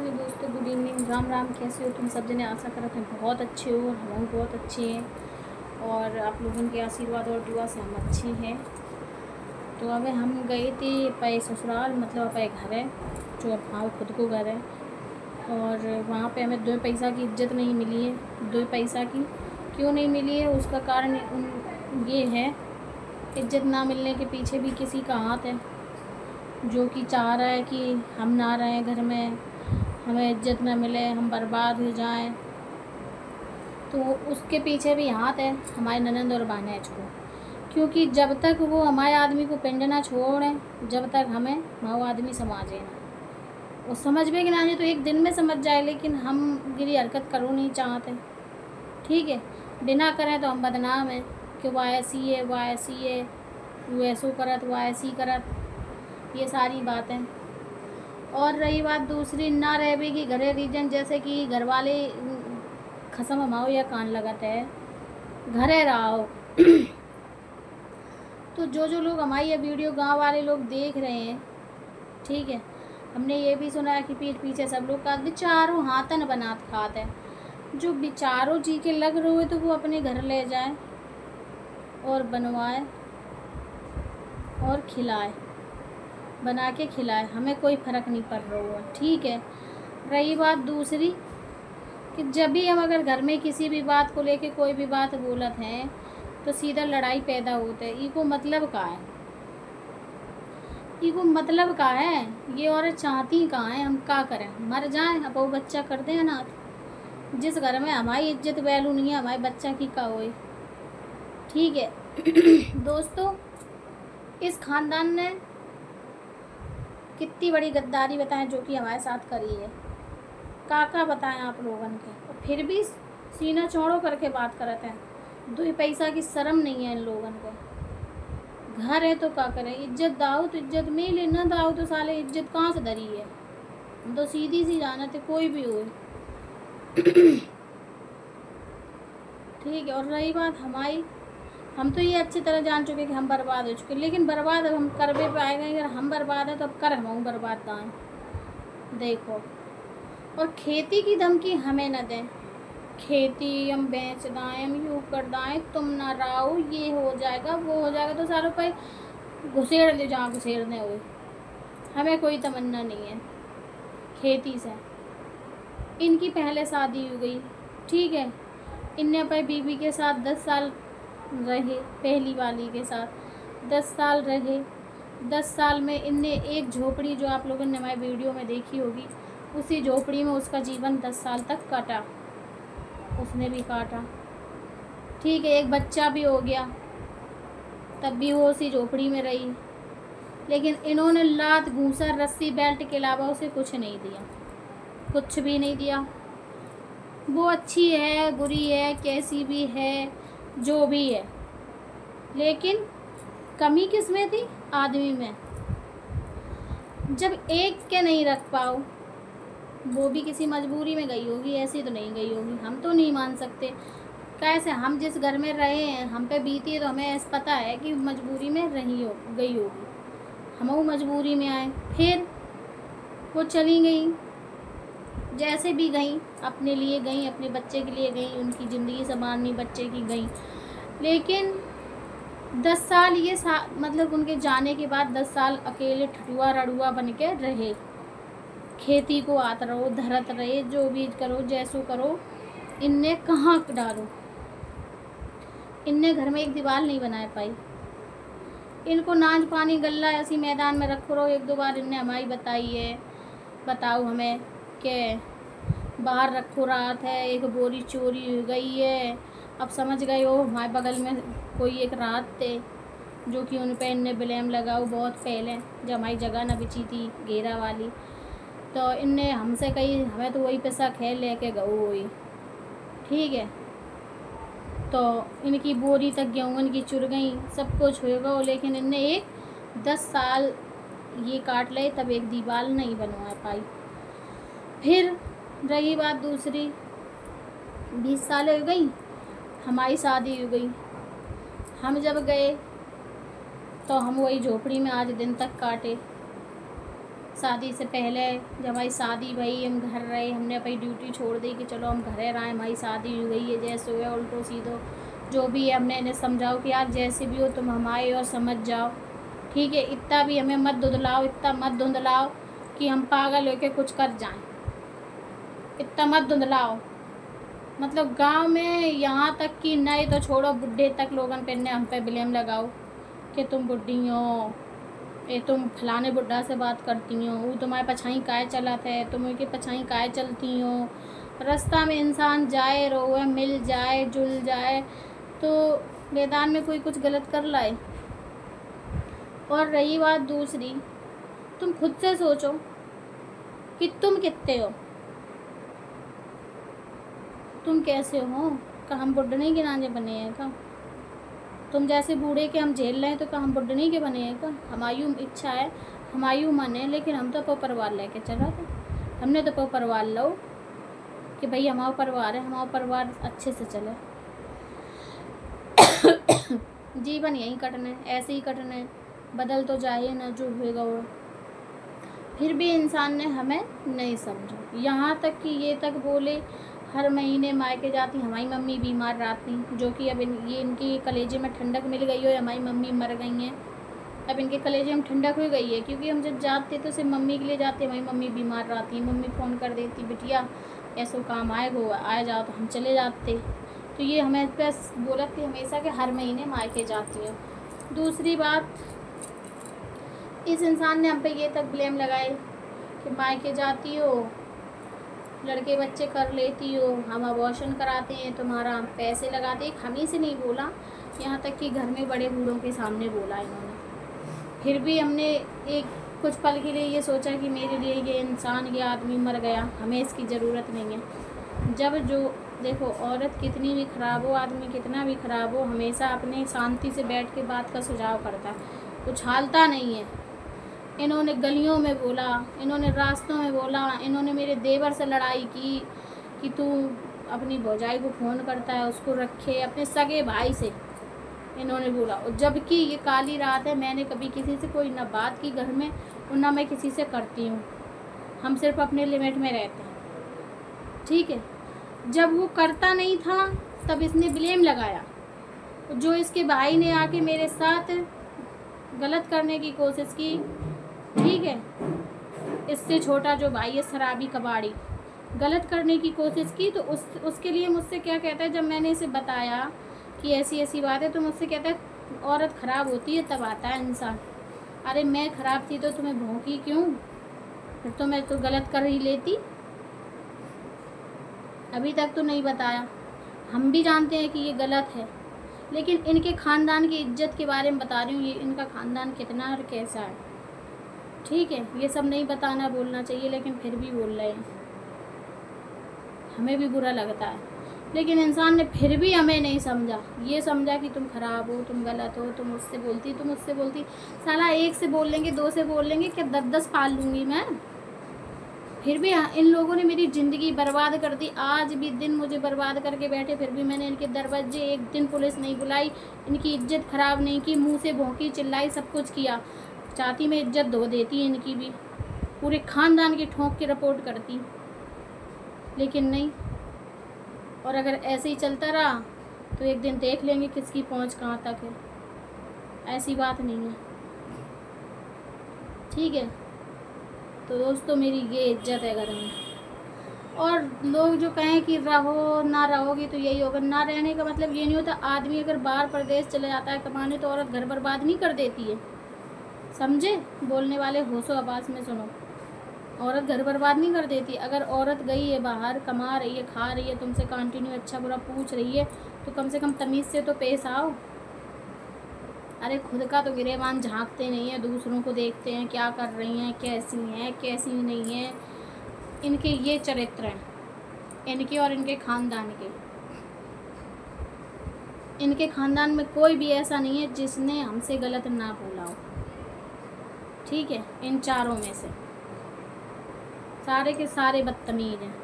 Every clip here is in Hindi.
हेलो दोस्तों, गुड इवनिंग, राम राम। कैसे हो तुम सब जने? आशा करते हैं बहुत अच्छे हो और हम बहुत अच्छे हैं और आप लोगों के आशीर्वाद और दुआ से हम अच्छे हैं। तो अब हम गए थे पे ससुराल, मतलब पे घर है जो अब हाँ खुद को घर है। और वहाँ पे हमें 2 पैसा की इज्जत नहीं मिली है। 2 पैसा की क्यों नहीं मिली है, उसका कारण ये है, इज्जत ना मिलने के पीछे भी किसी का हाथ है, जो कि चाह रहा है कि हम ना रहें घर में, हमें इज्जत ना मिले, हम बर्बाद हो जाएं। तो उसके पीछे भी हाथ है हमारे ननंद और भानेज को, क्योंकि जब तक वो हमारे आदमी को पिंड ना छोड़ें, जब तक हमें वो आदमी समझे ना, वो समझ में कि ना तो एक दिन में समझ जाए, लेकिन हम गिरी हरकत करो नहीं चाहते। ठीक है, बिना करें तो हम बदनाम हैं कि वह ऐसी है, वह ऐसी है, वो ऐसो करत, वह ऐसी करत, ये सारी बातें। और रही बात दूसरी, ना रह भी कि घरे रीजन, जैसे कि घर वाले खसम हमाओ या कान लगत है, घरे रहो। तो जो लोग हमारी ये वीडियो गांव वाले लोग देख रहे हैं, ठीक है, हमने ये भी सुना है कि पीठ पीछे सब लोग का बेचारों हाथन बनात खात है। जो बेचारों जी के लग रहे हुए तो वो अपने घर ले जाए और बनवाए और खिलाए, बना के खिलाए, हमें कोई फ़र्क नहीं पड़ रहा हुआ। ठीक है, रही बात दूसरी कि जब भी हम अगर घर में किसी भी बात को लेके कोई भी बात बोलत हैं तो सीधा लड़ाई पैदा होते है। इको मतलब का है, इको मतलब का है, ये औरत चाहती कहाँ है, हम क्या करें, मर जाएं, अब वो बच्चा कर दें अनाथ। जिस घर में हमारी इज्जत वैल्यू नहीं है, हमारे बच्चा की का होए। ठीक है दोस्तों, इस खानदान ने कितनी बड़ी गद्दारी बताएं जो कि हमारे साथ करी है, का बताएं आप लोगों के, और फिर भी सीना चौड़ो करके बात करते हैं। 2 पैसा की शर्म नहीं है इन लोगों को। घर है तो क्या करें, इज्जत दाओ तो इज्जत मिले, न दाओ तो साले इज्जत कहाँ से धरी है। हम तो सीधी सी जाना थे, कोई भी हो। ठीक है, और रही बात हमारी, हम तो ये अच्छी तरह जान चुके कि हम बर्बाद हो चुके, लेकिन बर्बाद अब हम कर भी पाएंगे। अगर हम बर्बाद हैं तो अब कर हम बर्बाद दाएँ देखो। और खेती की धमकी हमें न दें, खेती हम बेच दाएँ, हम यूँ कर दाएँ, तुम ना रहो, ये हो जाएगा वो हो जाएगा, तो सारों पर घुसेड़ ले जहाँ घुसेड़ने हुए। हमें कोई तमन्ना नहीं है खेती से। इनकी पहले शादी हो गई, ठीक है, इनने अपने बीवी के साथ 10 साल रहे, पहली वाली के साथ 10 साल रहे। 10 साल में इनने एक झोपड़ी, जो आप लोगों ने हमारी वीडियो में देखी होगी, उसी झोपड़ी में उसका जीवन 10 साल तक काटा, उसने भी काटा। ठीक है, एक बच्चा भी हो गया, तब भी वो उसी झोपड़ी में रही, लेकिन इन्होंने लात घूंसा रस्सी बेल्ट के अलावा उसे कुछ नहीं दिया, कुछ भी नहीं दिया। वो अच्छी है, बुरी है, कैसी भी है, जो भी है, लेकिन कमी किस में थी? आदमी में। जब एक के नहीं रख पाओ, वो भी किसी मजबूरी में गई होगी, ऐसी तो नहीं गई होगी। हम तो नहीं मान सकते, कैसे हम जिस घर में रहे हैं, हम पे बीती है, तो हमें ऐसा पता है कि मजबूरी में गई होगी, हम वो मजबूरी में आए। फिर वो चली गई, जैसे भी गई, अपने लिए गई, अपने बच्चे के लिए गई, उनकी ज़िंदगी संभालनी बच्चे की गई। लेकिन 10 साल ये मतलब उनके जाने के बाद 10 साल अकेले ठठुआ रड़ुआ बन के रहे, खेती को आत रहो, धरत रहे, जो भी करो, जैसो करो। इनने कहाँ डालो, इनने घर में एक दीवार नहीं बना पाई। इनको नाच पानी गल्ला ऐसी मैदान में रखो रहो। 1-2 बार इनने हमारी बताई है, बताओ हमें कि बाहर रखो रात है, एक बोरी चोरी हो गई है। अब समझ गए हो, हमारे बगल में कोई एक रात थे जो कि उन पर इनने ब्लेम लगाओ बहुत पहले, जब हमारी जगह न बिची थी घेरा वाली, तो इनने हमसे कही हमें तो वही पैसा खेल लेके गऊ हुई। ठीक है, तो इनकी बोरी तक गेहूँ की चुर गई, सब कुछ होगा, लेकिन इनने एक 10 साल ये काट ले, तब एक दीवार नहीं बनवा पाई। फिर रही बात दूसरी, 20 साल हो गई, हमारी शादी हो गई। हम जब गए तो हम वही झोपड़ी में आज दिन तक काटे। शादी से पहले जब हमारी शादी भई, हम घर रहे, हमने अपनी ड्यूटी छोड़ दी कि चलो हम घरे रहें, हमारी शादी हो गई है, जैसे हुआ उल्टो सीधो जो भी है हमने इन्हें समझाओ कि यार जैसे भी हो तुम हमारे और समझ जाओ, ठीक है। इतना भी हमें मत धुंधलाओ, इतना मत धुंधलाओ कि हम पागल होके कुछ कर जाएं, इतना मत धुंधलाओ। मतलब गांव में यहाँ तक कि नए तो छोड़ो, बुढ़े तक लोगन पे हम पे ब्लेम लगाओ कि तुम बुढ़ी हो, ये तुम फलाने बुढ़ा से बात करती हो, वो तुम्हारे पछाई काहे चलत है, तुम उनके पछाई काहे चलती हो। रास्ता में इंसान जाए रोए, मिल जाए, जुल जाए, तो मैदान में कोई कुछ गलत कर लाए। और रही बात दूसरी, तुम खुद से सोचो कि तुम कितने हो, तुम कैसे हो। का हम बुढ़ने के नाने बने हैं का? तुम जैसे बूढ़े के हम झेल रहे हैं तो का हम बुढ़नी के बने हैं का? हमारी इच्छा है, हमारी मन है, लेकिन हम तो परिवार लेके चला था। हमने तो परिवार लो कि भाई हमारा परिवार है, हमारा परिवार अच्छे से चले। जीवन यहीं कटना है, ऐसे ही कटना है, बदल तो जाए ना जो होगा वो। फिर भी इंसान ने हमें नहीं समझा। यहाँ तक कि ये तक बोले हर महीने मायके जाती, हमारी मम्मी बीमार रहती, जो कि अब ये इनकी कलेजे में ठंडक मिल गई हो, हमारी मम्मी मर गई हैं, अब इनके कलेजे में ठंडक हो गई है। क्योंकि हम जब जाते तो सिर्फ मम्मी के लिए जाते, हमारी मम्मी बीमार रहती, मम्मी फ़ोन कर देती, बिटिया ऐसा काम आए वो आए जाओ, तो हम चले जाते। तो ये हमें बस बोलती हमेशा कि हर महीने मायके जाती हो। दूसरी बात, इस इंसान ने हम पे ये तक ब्लेम लगाए कि मायके जाती हो, लड़के बच्चे कर लेती हो, हम अबॉर्शन कराते हैं, तुम्हारा हम पैसे लगाते हैं। हम ही से नहीं बोला, यहाँ तक कि घर में बड़े बूढ़ों के सामने बोला इन्होंने। फिर भी हमने एक कुछ पल के लिए ये सोचा कि मेरे लिए ये इंसान, ये आदमी मर गया, हमें इसकी ज़रूरत नहीं है। जब जो देखो, औरत कितनी भी ख़राब हो, आदमी कितना भी ख़राब हो, हमेशा अपने शांति से बैठ के बात का सुझाव करता है, उछालता नहीं है। इन्होंने गलियों में बोला, इन्होंने रास्तों में बोला, इन्होंने मेरे देवर से लड़ाई की कि तू अपनी भौजाई को फ़ोन करता है, उसको रखे, अपने सगे भाई से इन्होंने बोला। और जबकि ये काली रात है, मैंने कभी किसी से कोई ना बात की घर में और ना मैं किसी से करती हूँ, हम सिर्फ अपने लिमिट में रहते हैं, ठीक है। जब वो करता नहीं था तब इसने ब्लेम लगाया, जो इसके भाई ने आके मेरे साथ गलत करने की कोशिश की, ठीक है। इससे छोटा जो भाई है शराबी कबाड़ी, गलत करने की कोशिश की, तो उसके लिए मुझसे क्या कहता है, जब मैंने इसे बताया कि ऐसी ऐसी बात है, तो मुझसे कहता है औरत ख़राब होती है तब आता है इंसान। अरे मैं ख़राब थी तो तुम्हें भौंकी क्यों? फिर तो मैं तो गलत कर ही लेती, अभी तक तो नहीं बताया। हम भी जानते हैं कि ये गलत है, लेकिन इनके ख़ानदान की इज्जत के बारे में बता रही हूँ, ये इनका ख़ानदान कितना और कैसा है, ठीक है। ये सब नहीं बताना बोलना चाहिए, लेकिन फिर भी बोल रहे हैं, हमें भी बुरा लगता है। लेकिन इंसान ने फिर भी हमें नहीं समझा, ये समझा कि तुम ख़राब हो, तुम गलत हो, तुम उससे बोलती। साला एक से बोल लेंगे, दो से बोल लेंगे, क्या 10-10 पाल लूँगी मैं? फिर भी इन लोगों ने मेरी ज़िंदगी बर्बाद कर दी, आज भी दिन मुझे बर्बाद करके बैठे। फिर भी मैंने इनके दरवाजे एक दिन पुलिस नहीं बुलाई, इनकी इज्जत ख़राब नहीं की, मुंह से भौंकी, चिल्लाई, सब कुछ किया। चाहती मैं इज्जत धो देती इनकी भी, पूरे ख़ानदान की ठोंक के रिपोर्ट करती, लेकिन नहीं। और अगर ऐसे ही चलता रहा तो एक दिन देख लेंगे किसकी पहुंच कहाँ तक है। ऐसी बात नहीं है, ठीक है। तो दोस्तों, मेरी ये इज्जत है घर में। और लोग जो कहें कि रहो ना रहोगी तो यही होगा, ना रहने का मतलब ये नहीं होता। आदमी अगर बाहर प्रदेश चले जाता है कमाने, तो औरत घर बर्बाद नहीं कर देती है, समझे? बोलने वाले होशो आवाज़ में सुनो, औरत घर बर्बाद नहीं कर देती। अगर औरत गई है बाहर, कमा रही है, खा रही है, तुमसे कंटिन्यू अच्छा बुरा पूछ रही है, तो कम से कम तमीज़ से तो पेश आओ। अरे खुद का तो गिरेबान झांकते नहीं है, दूसरों को देखते हैं क्या कर रही हैं, कैसी नहीं है। इनके ये चरित्र हैं, इनके और इनके ख़ानदान के। इनके ख़ानदान में कोई भी ऐसा नहीं है जिसने हमसे गलत ना बोला हो, ठीक है। इन चारों में से सारे के सारे बदतमीज हैं।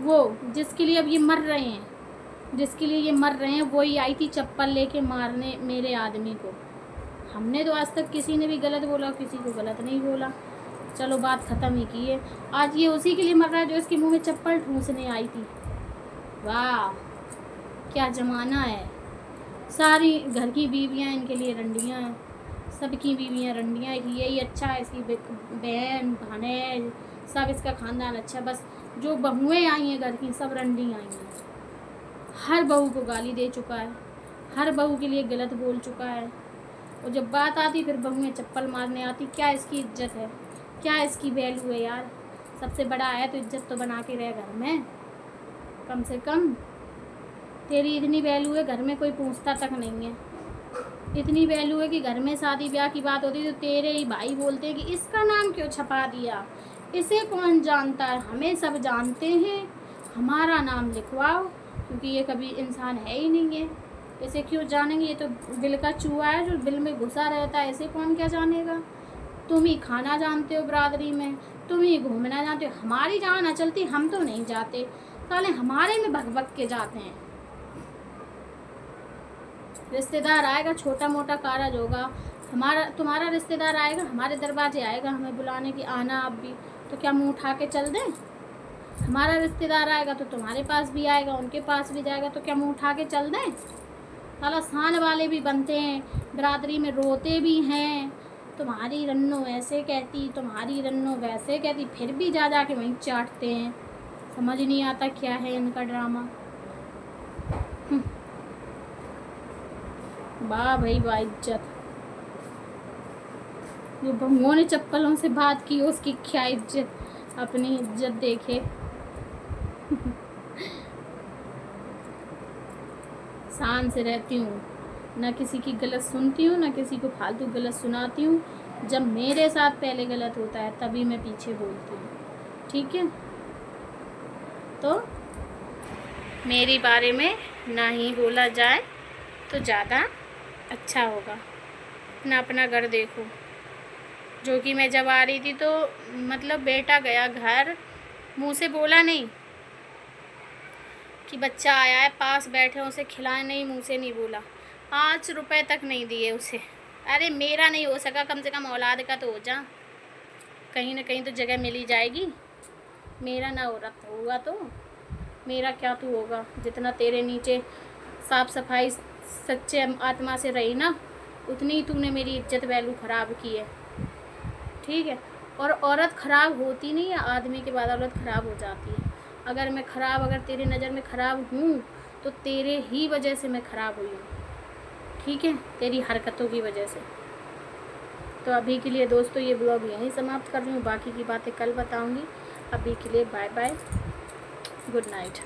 वो जिसके लिए अब ये मर रहे हैं, वही आई थी चप्पल लेके मारने मेरे आदमी को। हमने तो आज तक किसी ने भी गलत बोला, किसी को गलत नहीं बोला। चलो बात ख़त्म ही की है। आज ये उसी के लिए मर रहा है जो इसके मुंह में चप्पल ठूंसने आई थी। वाह क्या ज़माना है। सारी घर की बीवियां इनके लिए रंडियां हैं, सबकी बीवियां रंडियां हैं कि यही अच्छा है, इसकी बहन भाने सब इसका ख़ानदान अच्छा। बस जो बहुएँ आई हैं घर की सब रंडी आई हैं। हर बहू को गाली दे चुका है, हर बहू के लिए गलत बोल चुका है। और जब बात आती फिर बहुएँ चप्पल मारने आती। क्या इसकी इज्जत है, क्या इसकी वैल्यू है यार। सबसे बड़ा है तो इज्जत तो बना के रहे घर में, कम से कम। तेरी इतनी वैल्यू है घर में कोई पूछता तक नहीं है। इतनी वैल्यू है कि घर में शादी ब्याह की बात होती है तो तेरे ही भाई बोलते हैं कि इसका नाम क्यों छपा दिया, इसे कौन जानता है। हमें सब जानते हैं, हमारा नाम लिखवाओ, क्योंकि ये कभी इंसान है ही नहीं है। इसे क्यों जानेंगे, ये तो बिल का चूहा है जो बिल में घुसा रहता है। इसे कौन क्या जानेगा। तुम ही खाना जानते हो बिरादरी में, तुम ही घूमना जानते हो। हमारी जहाँ ना चलती हम तो नहीं जाते, साले हमारे में भग भग के जाते हैं। रिश्तेदार आएगा, छोटा मोटा कारज होगा, तुम्हारा रिश्तेदार आएगा, हमारे दरवाजे आएगा हमें बुलाने की आना आप भी, तो क्या मुंह उठा के चल दें। हमारा रिश्तेदार आएगा तो तुम्हारे पास भी आएगा, उनके पास भी जाएगा, तो क्या मुंह उठा के चल दें। साला शान वाले भी बनते हैं, बिरादरी में रोते भी हैं। तुम्हारी रन्नो ऐसे कहती, तुम्हारी रन्नो वैसे कहती, फिर भी जा जा के वहीं चाटते हैं। समझ नहीं आता क्या है इनका ड्रामा। वाह भाई वाह इज्जत। जो बहुओं ने चप्पलों से बात की उसकी क्या इज्जत, अपनी इज्जत देखे। शान से रहती हूँ, ना किसी की गलत सुनती हूँ, ना किसी को फालतू गलत सुनाती हूँ। जब मेरे साथ पहले गलत होता है तभी मैं पीछे बोलती हूँ, ठीक है। तो मेरे बारे में ना ही बोला जाए तो ज़्यादा अच्छा होगा। अपना अपना घर देखो। जो कि मैं जब आ रही थी तो मतलब बेटा गया घर, मुँह से बोला नहीं कि बच्चा आया है पास बैठे उसे खिलाए, नहीं, मुँह से नहीं बोला। 5 रुपए तक नहीं दिए उसे। अरे मेरा नहीं हो सका, कम से कम औलाद का तो हो जा, कहीं ना कहीं तो जगह मिली जाएगी। मेरा ना हो रहा होगा तो मेरा क्या तू होगा। जितना तेरे नीचे साफ़ सफाई सच्चे आत्मा से रही ना, उतनी ही तूने मेरी इज्जत वैल्यू ख़राब की है, ठीक है। और औरत ख़राब होती नहीं है, आदमी के बाद औरत ख़राब हो जाती है। अगर मैं ख़राब, अगर तेरी नज़र में ख़राब हूँ तो तेरे ही वजह से मैं ख़राब हुई हूँ, ठीक है, तेरी हरकतों की वजह से। तो अभी के लिए दोस्तों ये ब्लॉग यहीं समाप्त कर रही हूँ, बाकी की बातें कल बताऊँगी। अभी के लिए बाय बाय, गुड नाइट।